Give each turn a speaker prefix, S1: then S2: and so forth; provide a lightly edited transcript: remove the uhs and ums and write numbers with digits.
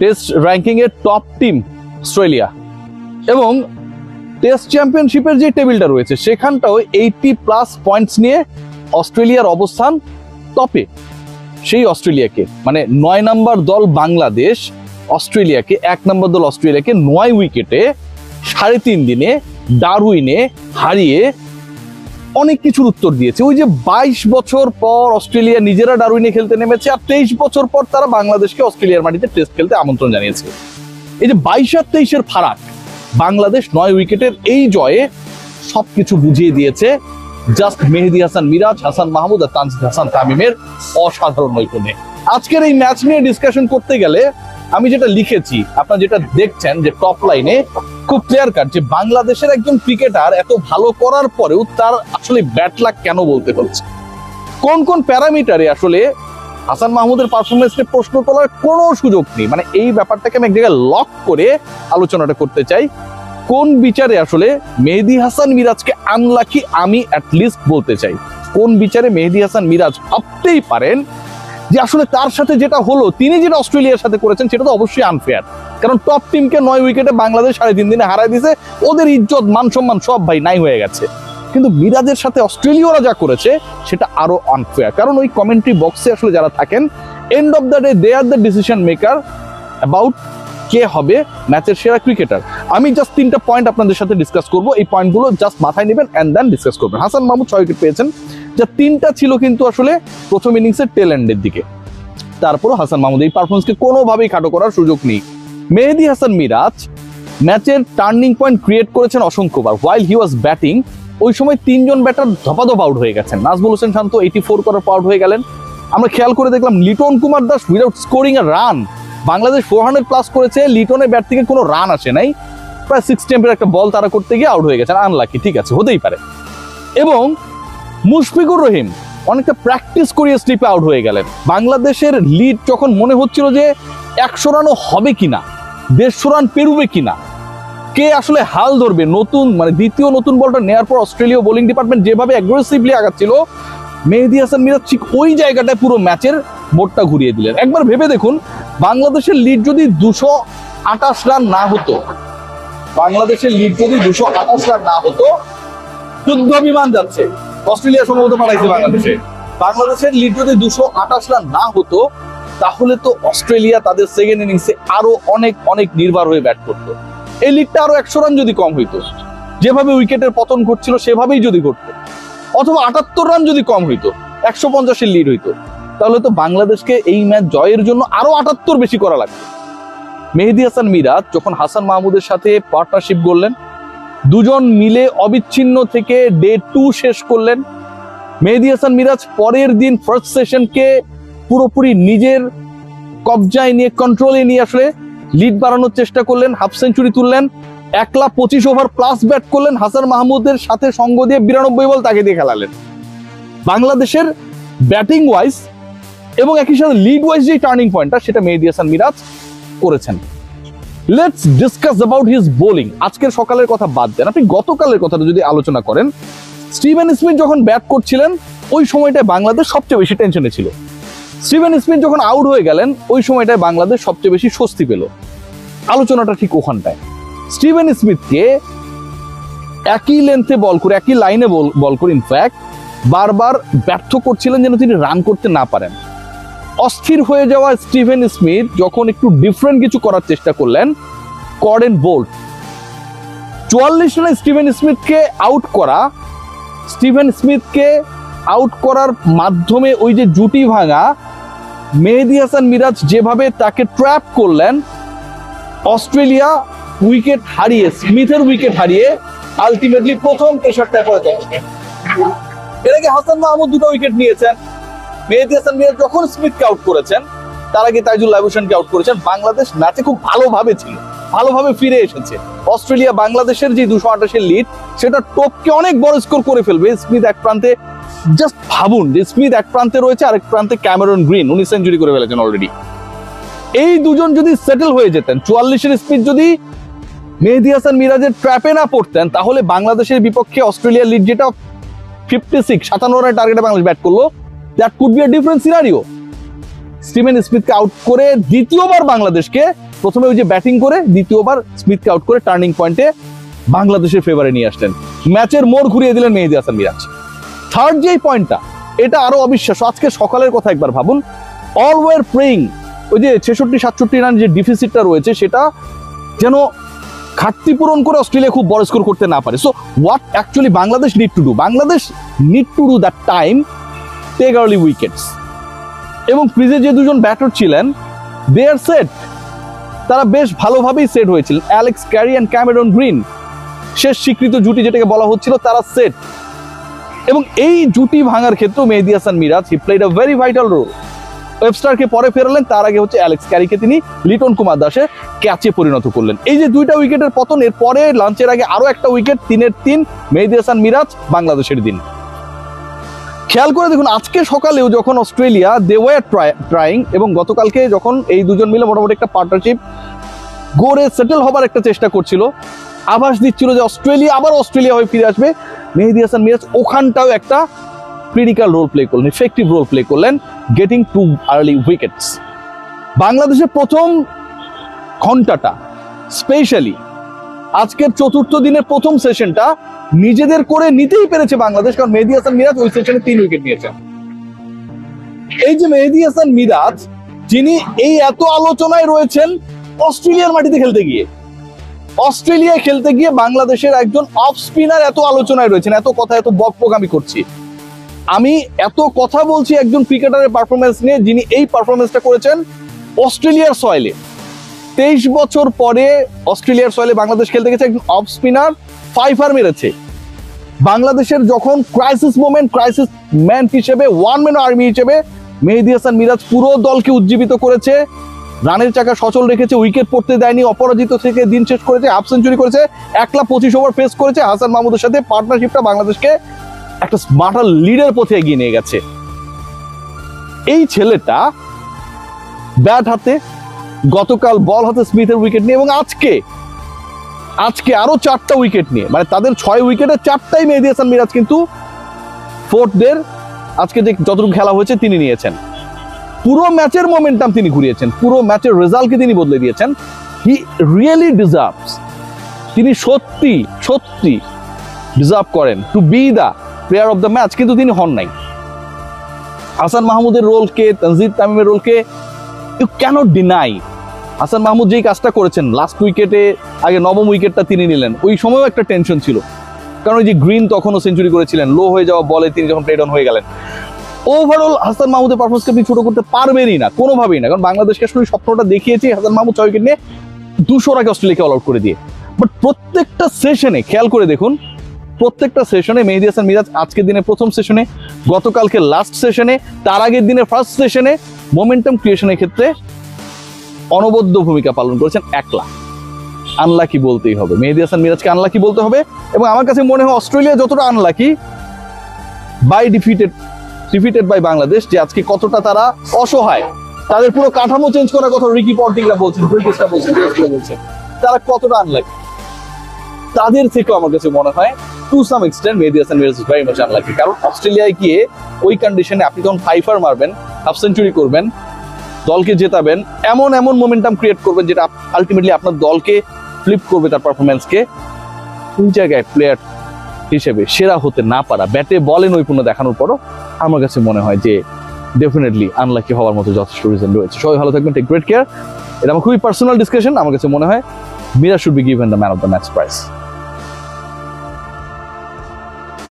S1: Test ranking এর top team Australia, এবং test চ্যাম্পিয়নশিপের যে টেবিলটা রয়েছে সেখানটাও 80+ পয়েন্টস নিয়ে অস্ট্রেলিয়ার অবস্থান টপে। সেই অস্ট্রেলিয়াকে, মানে 9 নম্বর দল বাংলাদেশ অস্ট্রেলিয়াকে, 1 নম্বর দল অস্ট্রেলিয়াকে 9 উইকেটে 3.5 দিনে ডারউইনে হারিয়ে অনেক কিছুর উত্তর দিয়েছে। ওই যে 22 বছর পর অস্ট্রেলিয়া নিজেরা ডারউইনে খেলতে নেমেছে, আর 23 বছর পর তারা বাংলাদেশকে অস্ট্রেলিয়ার মাটিতে টেস্ট খেলতে আমন্ত্রণ জানিয়েছে। এই যে 22 আর 23-এর ফারাক, বাংলাদেশ 9 উইকেটের এই জয়ে সবকিছু বুঝিয়ে দিয়েছে জাস্ট মেহেদী হাসান মিরাজ, হাসান মাহমুদ আর তানজিদ হাসান তামিমের অসাধারণ নৈপুণ্যে। আজকের এই ম্যাচ নিয়ে ডিসকাশন করতে গেলে আমি যেটা লিখেছি, আপনারা যেটা দেখছেন যে টপ লাইনে খুব ক্লিয়ার কাট যে বাংলাদেশের একজন ক্রিকেটার এত ভালো করার পরেও তার আসলে ব্যাড লাক কেন বলতে হচ্ছে, কোন কোন প্যারামিটারে আসলে হাসান মাহমুদের পারফরমেন্সকে প্রশ্ন তোলার কোনো সুযোগ নেই। মানে এই ব্যাপারটাকে আমি এক জায়গায় লক করে আলোচনাটা করতে চাই। কোন বিচারে আসলে মেহেদী হাসান মিরাজকে আনলাকি আমি অ্যাটলিস্ট বলতে চাই, কোন বিচারে মেহেদী হাসান মিরাজ ভাবতেই পারেন যে আসলে তার সাথে যেটা হলো, তিনি যেটা অস্ট্রেলিয়ার সাথে করেছেন সেটা তো অবশ্যই আনফেয়ার। কারণ টপ টিমকে 9 উইকেটে বাংলাদেশ 3.5 দিনে হারায় দিয়েছে, ওদের ইজ্জত মান সম্মান সব ভাই নাই হয়ে গেছে। কিন্তু মিরাজের সাথে অস্ট্রেলিয়ারা যা করেছে সেটা আরো আনফেয়ার, কারণ ওই কমেন্ট্রি বক্সে আসলে যারা থাকেন, end of the day they are the decision maker about কে হবে ম্যাচের সেরা ক্রিকেটার। আমি জাস্ট 3টা পয়েন্ট আপনাদের সাথে ডিসকাস করব, এই পয়েন্টগুলো জাস্ট মাথায় নেবেন এন্ড দেন ডিসকাস করবেন। হাসান মাহমুদ 6 উইকেট পেয়েছেন, যা 3টা ছিল কিন্তু আসলে প্রথম ইনিংসের টেল এন্ডের দিকে। তারপরও হাসান মাহমুদ এই পারফরমেন্সকে কোনোভাবেই খাটো করার সুযোগ নেই। মেহেদী হাসান মিরাজ ম্যাচের টার্নিং পয়েন্ট ক্রিয়েট করেছেন অসংখ্যবার। হোয়াইল হি ওয়াজ ব্যাটিং, ওই সময় 3 জন ব্যাটার ধপাধপ আউট হয়ে গেছেন। নাজমুল হোসেন শান্ত 84 করার পর আউট হয়ে গেলেন। আমরা খেয়াল করে দেখলাম লিটন কুমার দাস উইদাউট স্কোরিং এ রান, বাংলাদেশ 400+ করেছে, লিটনের ব্যাট থেকে কোনো রান আসে নাই, প্রায় 6 টেম্পের একটা বল তারা করতে গিয়ে আউট হয়ে গেছেন। আনলাকি, ঠিক আছে, হতেই পারে। এবং মুশফিকুর রহিম অনেকটা প্র্যাকটিস করিয়ে স্লিপে আউট হয়ে গেলেন। বাংলাদেশের লিড যখন মনে হচ্ছিল যে 100 রানও হবে কিনা, 150 রান পেরুবে কিনা, কে আসলে হাল ধরবে, নতুন মানে দ্বিতীয় নতুন বলটা নেওয়ার পর অস্ট্রেলীয় বোলিং ডিপার্টমেন্ট যেভাবে অ্যাগ্রেসিভলি আগাচ্ছিল, মেহেদী হাসান মিরাজ ঠিক ওই জায়গাটায় পুরো ম্যাচের বোর্ডটা ঘুরিয়ে দিলেন। একবার ভেবে দেখুন, বাংলাদেশের লিড যদি 228 রান না হতো, বাংলাদেশের লিড যদি 228 রান না হতো, যুদ্ধ বিমান যাচ্ছে, অস্ট্রেলিয়া সম্ভবত পাঠাইছে বাংলাদেশে, বাংলাদেশের লিড যদি 228 রান না হতো, তাহলে তো অস্ট্রেলিয়া তাদের সেকেন্ড ইনিংসে আরো অনেক অনেক নির্ভর হয়ে ব্যাট করতো। এই লিডটা আরো 100 রান যদি কম হইতো, যেভাবে উইকেটের পতন ঘটছিল সেভাবেই যদি ঘটতো, অথবা 78 রান যদি কম হইতো, 150-এর লিড হইতো, তাহলে তো বাংলাদেশকে এই ম্যাচ জয়ের জন্য আরো 78 বেশি করা লাগতো। মেহেদী হাসান মিরাজ যখন হাসান মাহমুদের সাথে পার্টনারশিপ করলেন, দুজন মিলে অবিচ্ছিন্ন থেকে ডে 2 শেষ করলেন। মেহেদী হাসান মিরাজ পরের দিন ফার্স্ট সেশনকে পুরোপুরি নিজের কবজায় নিয়ে, কন্ট্রোলে নিয়ে আসলে লিড বাড়ানোর চেষ্টা করলেন, হাফ সেঞ্চুরি তুললেন, 125 ওভার প্লাস ব্যাট করলেন, হাসান মাহমুদের সাথে সঙ্গ দিয়ে 92 বল তাকে দিয়ে খেলালেন। বাংলাদেশের ব্যাটিং ওয়াইজ এবং একই সাথে লিড ওয়াইজ যে টার্নিং পয়েন্টটা, সেটা মেহেদী হাসান মিরাজ করেছেন। Let's discuss about his bowling. আজকের সকালের কথা বাদ দেন, আপনি গতকালের কথাটা যদি আলোচনা করেন, স্টিভেন স্মিথ যখন ব্যাট করছিলেন ওই সময়টায় বাংলাদেশ সবচেয়ে বেশি টেনশনে ছিল। স্টিভেন স্মিথ যখন আউট হয়ে গেলেন ওই সময়টায় বাংলাদেশ সবচেয়ে বেশি স্বস্তি পেল। আলোচনাটা ঠিক ওখানটায়। স্টিভেন স্মিথকে একই লেন্থে বল করে, একই লাইনে বল করে ইনফ্যাক্ট বারবার ব্যর্থ করছিলেন যেন তিনি রান করতে না পারেন। অস্থির হয়ে যাওয়া স্টিভেন স্মিথ যখন একটু ডিফারেন্ট কিছু করার চেষ্টা করলেন, কর্ডেন বোল্ট 44 রানে স্টিভেন স্মিথকে আউট করার মাধ্যমে ওই যে জুটি ভাঙা মেহেদী হাসান মিরাজ যেভাবে তাকে ট্র্যাপ করলেন, অস্ট্রেলিয়া উইকেট হারিয়ে, স্মিথের উইকেট হারিয়ে আলটিমেটলি প্রথম পেসারটা করে দেয়। এর আগে হাসান মাহমুদ 2টা উইকেট নিয়েছেন, মেহেদী হাসান মিরাজ যখন স্মিথকে আউট করেছেন, তার আগে তাইজুল্লাহ হোসেনকে আউট করেছেন। বাংলাদেশ ম্যাচে খুব ভালোভাবে ছিল, ভালোভাবে ফিরে এসেছে। অস্ট্রেলিয়া বাংলাদেশের যে 228-এর লিড, সেটা টপকে অনেক বড় স্কোর করে ফেলবে। স্মিথ এক প্রান্তে, জাস্ট ভাবুন যে স্মিথ এক প্রান্তে রয়েছে, আরেক প্রান্তে ক্যামেরন গ্রিন, উনি সেঞ্চুরি করে ফেলেছেন অলরেডি। এই দুজন যদি সেটেল হয়ে যেতেন, 44-এর স্পিড যদি মেহেদী হাসান মিরাজের ট্র্যাপে না পড়তেন, তাহলে বাংলাদেশের বিপক্ষে অস্ট্রেলিয়ার লিড যেটা 56, 57 রানের টার্গেটে বাংলাদেশ ব্যাট করলো, that could be a different scenario. Steven স্মিথকে আউট করে দ্বিতীয়বার বাংলাদেশকে, প্রথমে ওই যে ব্যাটিং করে দ্বিতীয়বার স্মিথকে আউট করে টার্নিং পয়েন্টে বাংলাদেশের ফেভারে নিয়ে আসলেন, ম্যাচের মোড় ঘুরিয়ে দিলেন মেহেদী হাসান মিরাজ। থার্ড যেই পয়েন্টটা, এটা আরো অবিশ্বাস্য। আজকে সকালের কথা একবার ভাবুন, অল ওয়ার প্রেইং ওই যে 66-67 রান যে ডিফিসিটটা রয়েছে সেটা যেন ঘাটতি পূরণ করে অস্ট্রেলিয়া খুব বড় স্কোর করতে না পারে। So what actually Bangladesh need to do, Bangladesh need to do that time, take early wickets. এবং ক্রিজে যে দুজন ব্যাটার ছিলেন, দে আর সেট, তারা বেশ ভালোভাবেই সেট হয়েছিলেন। Alex Carey and Cameron green, শেষ স্বীকৃত জুটি যেটাকে বলা হচ্ছিল, তারা সেট। এবং এই জুটি ভাঙার ক্ষেত্রে Mehedi Hasan Miraz he played a very vital role. ওয়েবস্টারকে পরে ফেরালেন, তার আগে হচ্ছে অ্যালেক্স ক্যারিকে তিনি লিটন কুমার দাসের ক্যাচে পরিণত করলেন। এই যে দুইটা উইকেটের পতন, এর পরে লাঞ্চের আগে আরো একটা উইকেট, 3-3, মেহেদী হাসান মিরাজ বাংলাদেশের দিন। খেয়াল করে দেখুন, আজকে সকালেও যখন অস্ট্রেলিয়া দে ওয়ার ট্রাইং, এবং গতকালকে যখন এই দুজন মিলে মোটামুটি একটা পার্টনারশিপ গড়ে সেটেল হবার একটা চেষ্টা করছিল, আভাস দিচ্ছিল যে অস্ট্রেলিয়া আবার অস্ট্রেলিয়া হয়ে ফিরে আসবে, মেহেদী হাসান মিরাজ ওখানটাও একটা ক্রিটিক্যাল রোল প্লে করলেন, ইফেক্টিভ রোল প্লে করলেন, গেটিং টু আর্লি উইকেটস। বাংলাদেশের প্রথম ঘন্টাটা স্পেশালি আজকের চতুর্থ দিনের প্রথম সেশনটা নিজেদের করে নিতেই পেরেছে বাংলাদেশ, কারণ মেহেদী হাসান মিরাজ ওই সেশনে 3 উইকেট নিয়েছেন। এই যে মেহেদী হাসান মিরাজ, যিনি এই এত আলোচনায় রয়েছেন অস্ট্রেলিয়ার মাটিতে খেলতে গিয়ে, অস্ট্রেলিয়ায় খেলতে গিয়ে বাংলাদেশের একজন অফ স্পিনার এত আলোচনায় রয়েছেন, এত কথা, এত বকবক আমি করছি, আমি এত কথা বলছি একজন ক্রিকেটারের পারফরমেন্স নিয়ে, যিনি এই পারফরমেন্সটা করেছেন অস্ট্রেলিয়ার সয়েলে। 23 বছর পরে অস্ট্রেলিয়ার সয়েলে বাংলাদেশ খেলতে গেছে, একজন অফ স্পিনার ফাইফার মেরেছে। বাংলাদেশের যখন ক্রাইসিস মোমেন্ট, ক্রাইসিস ম্যান হিসেবে, ওয়ান ম্যান আর্মি হিসেবে মেহেদী হাসান মিরাজ পুরো দলকে উজ্জীবিত করেছে, রানের চাকা সচল রেখেছে, উইকেট পড়তে দেয়নি, অপরাজিত থেকে দিন শেষ করেছে, হাফ সেঞ্চুরি করেছে, 125 ওভার পেস করেছে। হাসান মাহমুদের সাথে পার্টনারশিপটা বাংলাদেশকে একটা স্মার্টার লিডের পথে এগিয়ে নিয়ে গেছে। এই ছেলেটা ব্যাট হাতে, গতকাল বল হাতে স্মিথের উইকেট নিয়ে, এবং আজকে আরো 4টা উইকেট নিয়ে, মানে তাদের 6 উইকেটে 4টাই মেহেদী হাসান মিরাজ কিন্তু ফোর্থ ডের আজকে যে যতটুকু খেলা হয়েছে তিনি নিয়েছেন। পুরো ম্যাচের মোমেন্টাম তিনি ঘুরিয়েছেন, পুরো ম্যাচের রেজাল্টকে তিনি বদলে দিয়েছেন। হি রিয়েলি ডিজার্ভস, তিনি সত্যি ডিজার্ভ করেন to be the player of the match, কিন্তু তিনি হন নাই। হাসান মাহমুদের রোলকে, তানজিদ তামিমের রোলকে you can't deny. Hasan Mahmud যেই কাজটা করেছেন লাস্ট উইকেটে, আগে 9ম উইকেটটা তিনি নিলেন, ওই সময়ও একটা টেনশন ছিল, কারণ ওই যে গ্রিন তখনও সেঞ্চুরি করেছিলেন, লো হয়ে যাওয়া বলে তিনি যখন প্লেড অন হয়ে গেলেন। ওভারঅল হাসান মাহমুদের পারফরমেন্সকে আপনি ছোট করতে পারবেনই না, কোনোভাবেই না, কারণ বাংলাদেশকে আসলে স্বপ্নটা দেখিয়েছে হাসান মাহমুদ 6 উইকেট নিয়ে 200 আগে অস্ট্রেলিয়াকে অল আউট করে দিয়ে। বাট প্রত্যেকটা সেশনে খেয়াল করে দেখুন, প্রত্যেকটা সেশনে মেহেদী হাসান মিরাজ আজকের দিনে প্রথম সেশনে, গতকালকে লাস্ট সেশনে, তার আগের দিনে ফার্স্ট সেশনে মোমেন্টাম ক্রিয়েশনের ক্ষেত্রে অনবদ্য ভূমিকা পালন করেছেন একলা। আনলাকি বলতেই হবে, মেহেদী হাসান মিরাজকে আনলাকি বলতে হবে। এবং আমার কাছে মনে হয় অস্ট্রেলিয়া যতটা unlucky by defeated by Bangladesh, যে আজকে কতটা তারা অসহায়, তাদের পুরো কাঠামো চেঞ্জ করার কথা রিকি পন্টিংরা বলছেন, ব্রিটিশরা বলছেন, তারা কতটা আনলাকি, তাদের থেকেও আমার কাছে মনে হয় to some extent Mehedi Hasan Miraz is very much unlucky. কারণ অস্ট্রেলিয়ায় গিয়ে ওই কন্ডিশনে আপনি যখন ফাইফার মারবেন, হাফ সেঞ্চুরি করবেন, দলকে জেতাবেন, এমন মোমেন্টাম ক্রিয়েট করবেন যেটা আলটিমেটলি আপনার দলকে ফ্লিপ করবে তার পারফরমেন্সকে, ওই জায়গায় প্লেয়ার হিসেবে সেরা হতে না পারা, ব্যাটে বলে নৈপুণ্য দেখানোর পরও আমার কাছে মনে হয় যে ডেফিনেটলি আনলাকি হওয়ার মতো যথেষ্ট রিজন রয়েছে। সবাই ভালো থাকবেন, টেক গ্রেট কেয়ার। এটা আমার খুবই পার্সোনাল ডিসকাশন, আমার কাছে মনে হয় Miraz should be given the man of the match prize.